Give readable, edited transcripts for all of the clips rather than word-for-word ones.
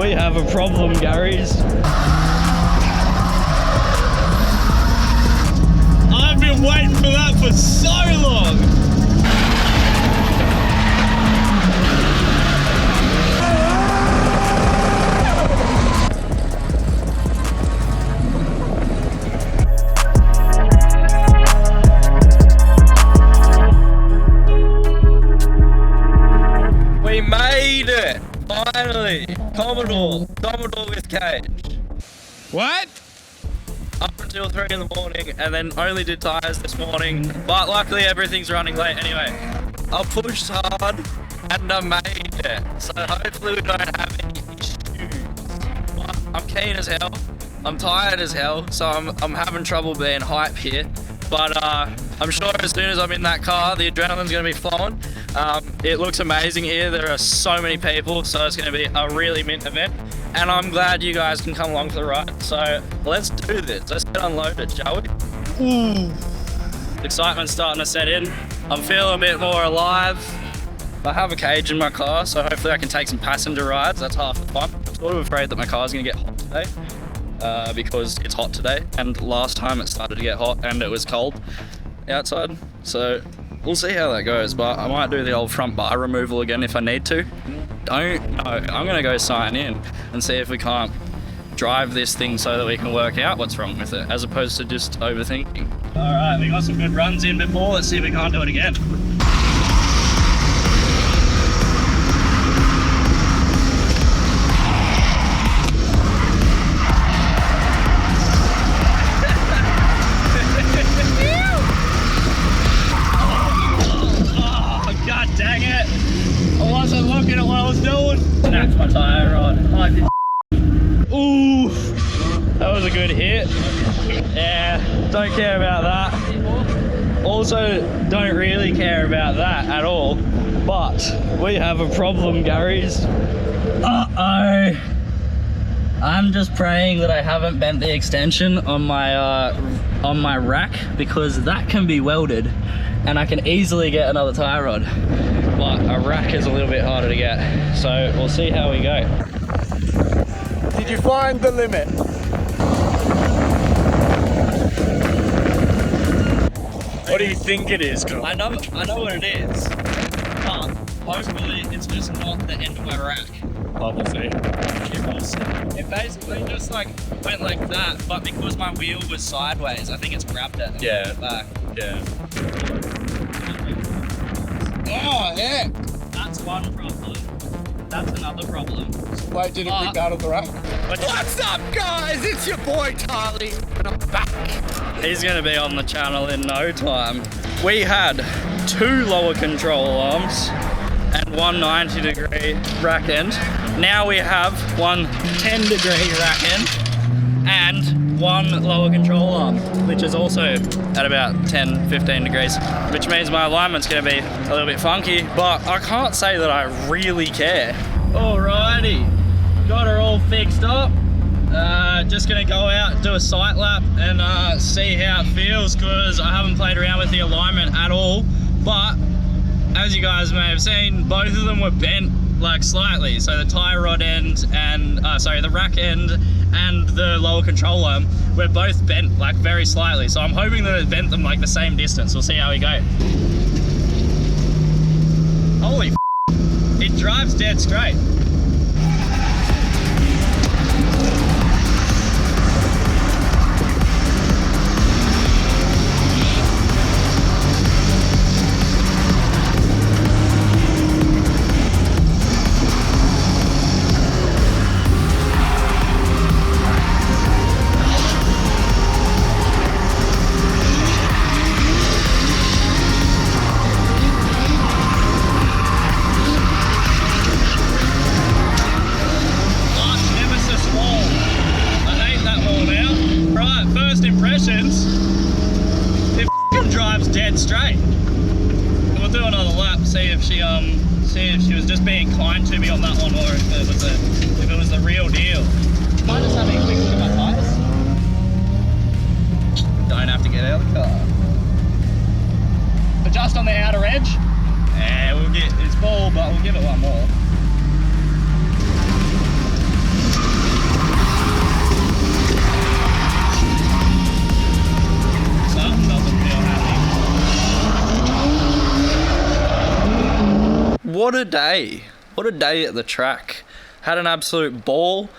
we have a problem, Garys. I've been waiting for that for so long. We made it! Finally! Commodore with cage. What? Up until 3 in the morning and then only did tyres this morning, but luckily everything's running late anyway. I pushed hard and I made it, so hopefully we don't have any issues. But I'm keen as hell, I'm tired as hell, so I'm having trouble being hype here, but I'm sure as soon as I'm in that car the adrenaline's going to be flowing. It looks amazing here, there are so many people, so it's going to be a really mint event. And I'm glad you guys can come along for the ride. So let's do this. Let's get unloaded, shall we? Ooh. Excitement's starting to set in. I'm feeling a bit more alive. I have a cage in my car, so hopefully I can take some passenger rides. That's half the fun. I'm sort of afraid that my car's gonna get hot today because it's hot today. And last time it started to get hot and it was cold outside. So we'll see how that goes, but I might do the old front bar removal again if I need to. Don't know. I'm gonna go sign in and see if we can't drive this thing so that we can work out what's wrong with it, as opposed to just overthinking. All right, we got some good runs in before. Let's see if we can't do it again. Oh, God dang it. I wasn't looking at what I was doing. Snapped my tyre rod. Ooh, that was a good hit. Yeah, don't care about that. Also, don't really care about that at all. But we have a problem, Garys. Uh-oh. I'm just praying that I haven't bent the extension on my rack, because that can be welded and I can easily get another tie rod. But a rack is a little bit harder to get, so we'll see how we go. Did you find the limit? What do you think it is, Carl? I know what it is, but hopefully it's just not the end of my rack. Obviously. It basically just like went like that, but because my wheel was sideways, I think it's grabbed it and pulled it back. Yeah. Oh, yeah. That's one problem. That's another problem. Wait, did it rip out of the rack? What's up, guys? It's your boy Tali, and I'm back. He's going to be on the channel in no time. We had 2 lower control arms and one 90-degree rack end. Now we have one 10-degree rack end and one lower control arm, which is also at about 10-15 degrees, which means my alignment's going to be a little bit funky, but I can't say that I really care. Alrighty, got her all fixed up. Just going to go out and do a sight lap and see how it feels, because I haven't played around with the alignment at all, but as you guys may have seen, both of them were bent like slightly. So the tie rod end and the rack end and the lower control arm were both bent like very slightly. So I'm hoping that it bent them like the same distance. We'll see how we go. Holy f***, it drives dead straight. It drives dead straight. We'll do another lap, see if she was just being kind to me on that one, or if it was the real deal. Mind just having a quick look at my tyres? Don't have to get out of the car. But just on the outer edge. Yeah, it's full, but we'll give it one more. what a day. What a day at the track. Had an absolute ball.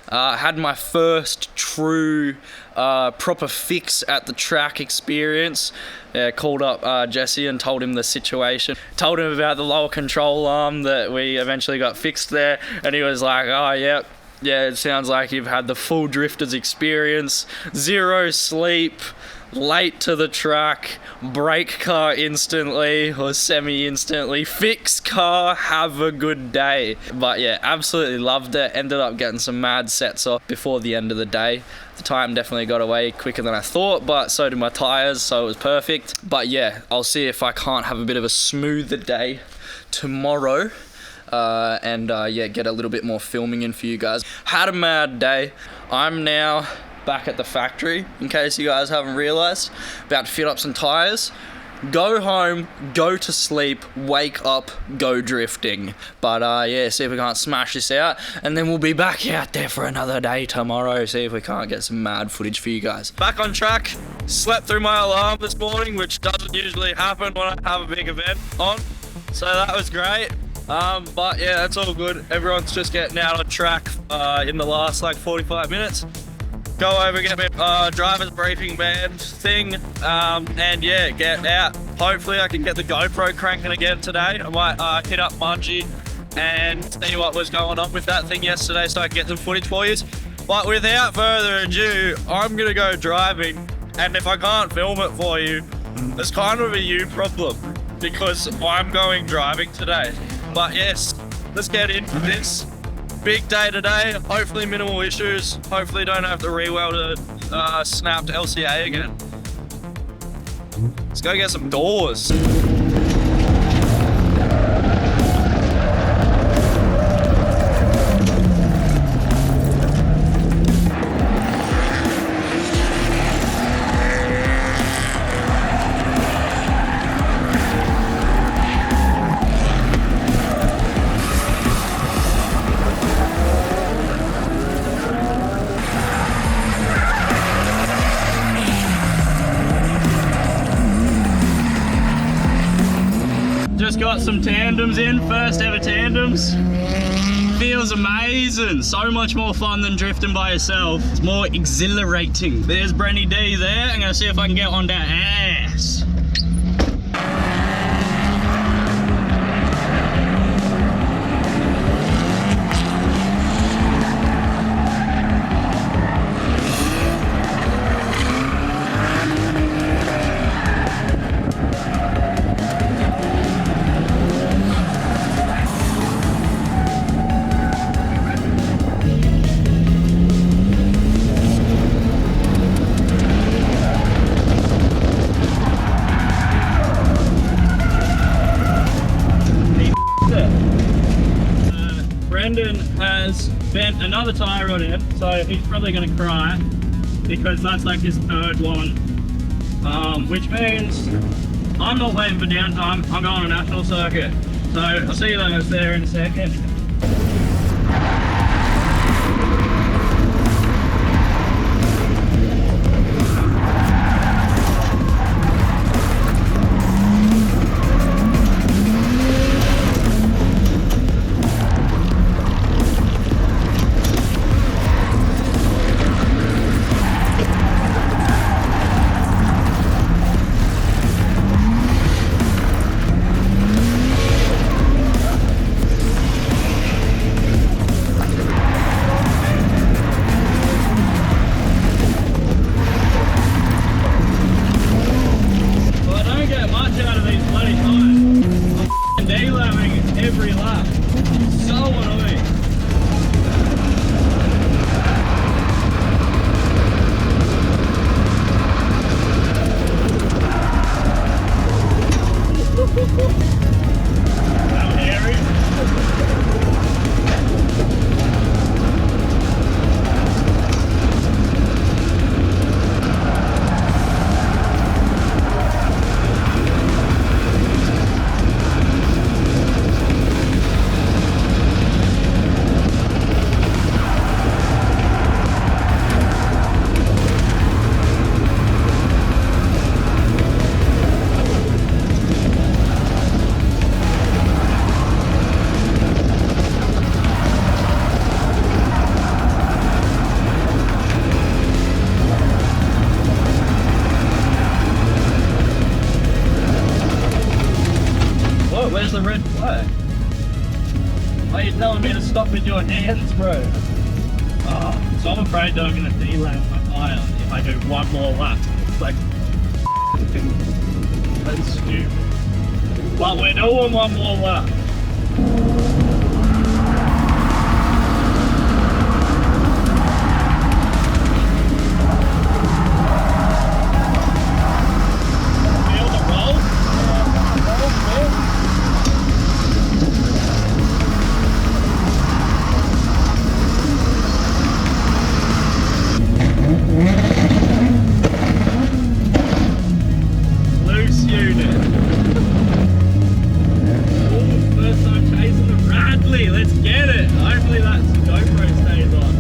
Had my first true proper fix at the track experience. Called up Jesse and told him the situation. Told him about the lower control arm that we eventually got fixed there. And he was like, oh, yeah, it sounds like you've had the full drifter's experience. Zero sleep. Late to the track, break car instantly or semi-instantly, fix car, have a good day. But yeah, absolutely loved it. Ended up getting some mad sets off before the end of the day. The time definitely got away quicker than I thought, but so did my tyres, so it was perfect. But yeah, I'll see if I can't have a bit of a smoother day tomorrow. And get a little bit more filming in for you guys. Had a mad day. I'm now back at the factory, in case you guys haven't realized. About to fit up some tires, go home, go to sleep, wake up, go drifting. But see if we can't smash this out, and then we'll be back out there for another day tomorrow. See if we can't get some mad footage for you guys. Back on track. Slept through my alarm this morning, which doesn't usually happen when I have a big event on, so that was great. But yeah, that's all good. Everyone's just getting out on track in the last like 45 minutes. Go over, get my driver's briefing band thing, and yeah, get out. Hopefully I can get the GoPro cranking again today. I might hit up Mungie and see what was going on with that thing yesterday so I can get some footage for you. But without further ado, I'm gonna go driving, and if I can't film it for you, it's kind of a you problem because I'm going driving today. But yes, let's get into this. Big day today, hopefully minimal issues. Hopefully don't have to re-weld a snapped LCA again. Let's go get some doors. Just got some tandems in, first ever tandems. Feels amazing. So much more fun than drifting by yourself. It's more exhilarating. There's Brenny D there. I'm gonna see if I can get on that ass. Brendan has bent another tyre on it, so he's probably going to cry because that's like his third one, which means I'm not waiting for downtime. I'm going on a national circuit, so I'll see you guys there in a second. Why are you telling me to stop with your hands, bro? Oh, so I'm afraid that I'm going to de-land my tyre if I do one more lap. It's like, that's stupid. But we're doing one more lap. Feel the roll? Loose unit. Oh, first time chasing the Radley. Let's get it. Hopefully that GoPro stays on.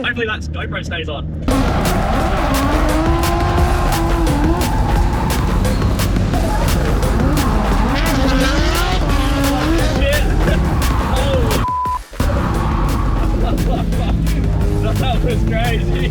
Hopefully that GoPro stays on. Shit! Oh! That was crazy.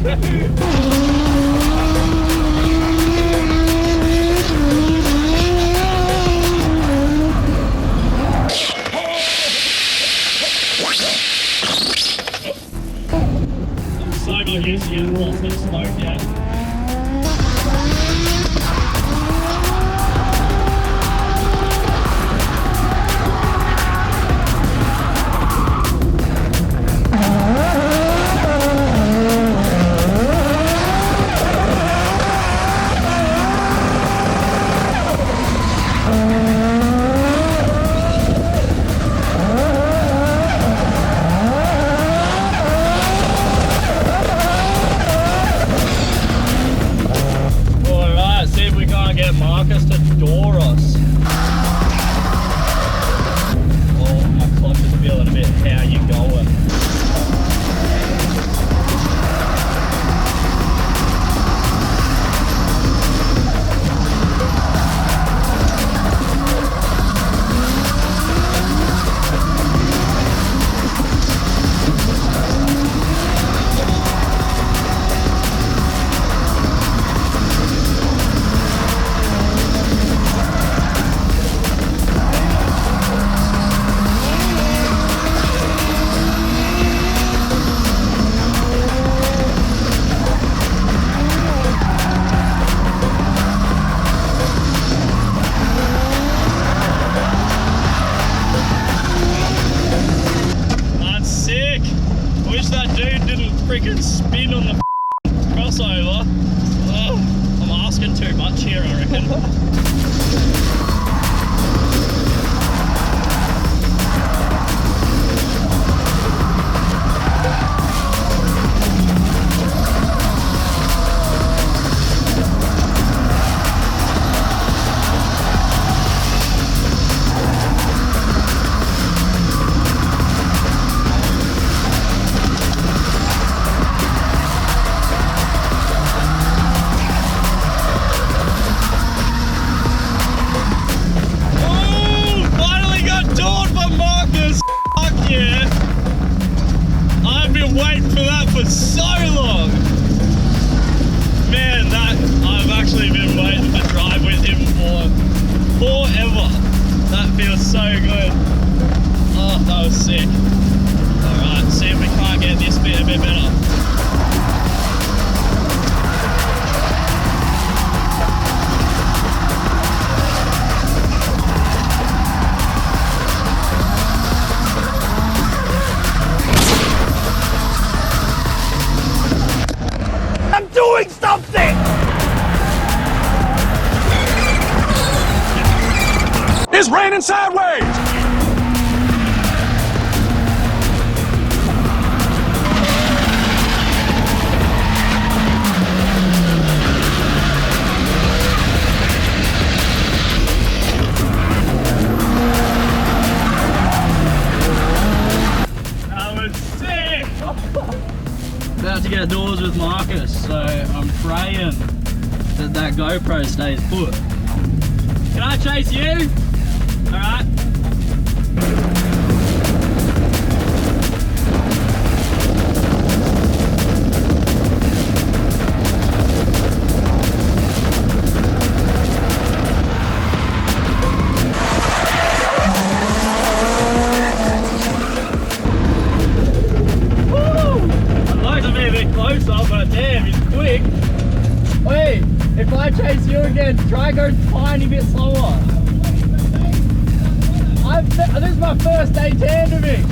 So got used to it, lost this smoke yet. Marcus to door us. Oh, my clutch is feeling a bit. How you going? Freaking spin on the crossover. Oh, I'm asking too much here, I reckon. Waiting for that for so long. Man, that I've actually been waiting to drive with him for forever. That feels so good. Oh, that was sick. Alright, see if we can't get this bit a bit better. Doing something! It's raining sideways! That was sick! About to get doors with Marcus, so I'm praying that that GoPro stays put. Can I chase you? Alright. Closer, but damn, he's quick. Wait, if I chase you again, try go tiny bit slower. This is my first day tandeming.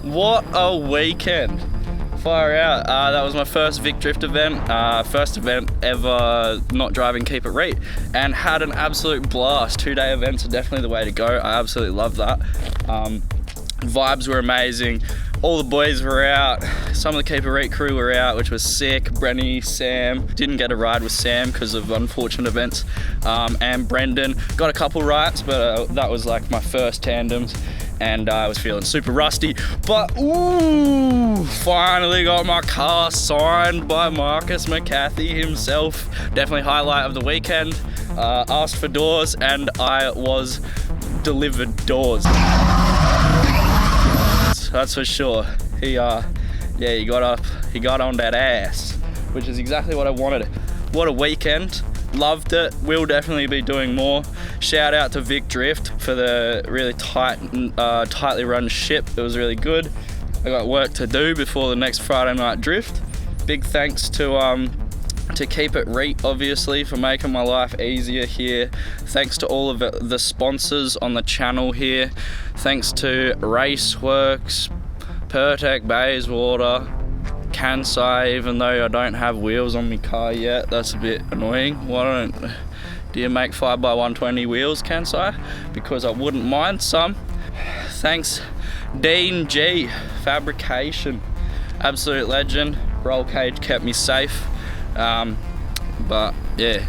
What a weekend. Far out. That was my first Vic Drift event, first event ever not driving Keep It Reet, and had an absolute blast. 2-day events are definitely the way to go. I absolutely love that. Vibes were amazing. All the boys were out. Some of the Keep It Reet crew were out, which was sick. Brenny, Sam, didn't get a ride with Sam because of unfortunate events. And Brendan got a couple rides, but that was like my first tandems. And I was feeling super rusty, but ooh, finally got my car signed by Marcus McCarthy himself. Definitely highlight of the weekend. Asked for doors and I was delivered doors. That's for sure. He got on that ass, which is exactly what I wanted. What a weekend. Loved it. We'll definitely be doing more. Shout out to Vic Drift for the really tightly run ship. It was really good. I got work to do before the next Friday night drift. Big thanks to Keep It Reet, obviously, for making my life easier here. Thanks to all of the sponsors on the channel here. Thanks to Raceworks, Pertec Bayswater, Kansai, even though I don't have wheels on my car yet. That's a bit annoying. Why do you make 5x120 wheels, Kansai? Because I wouldn't mind some. Thanks Dean G Fabrication, absolute legend. Roll cage kept me safe, but yeah,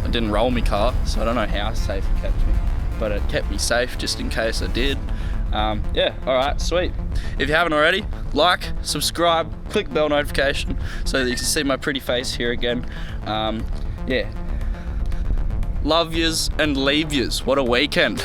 I didn't roll my car, so I don't know how safe it kept me, but it kept me safe just in case I did. Yeah, alright, sweet. If you haven't already, like, subscribe, click bell notification so that you can see my pretty face here again. Yeah. Love yous and leave yous. What a weekend.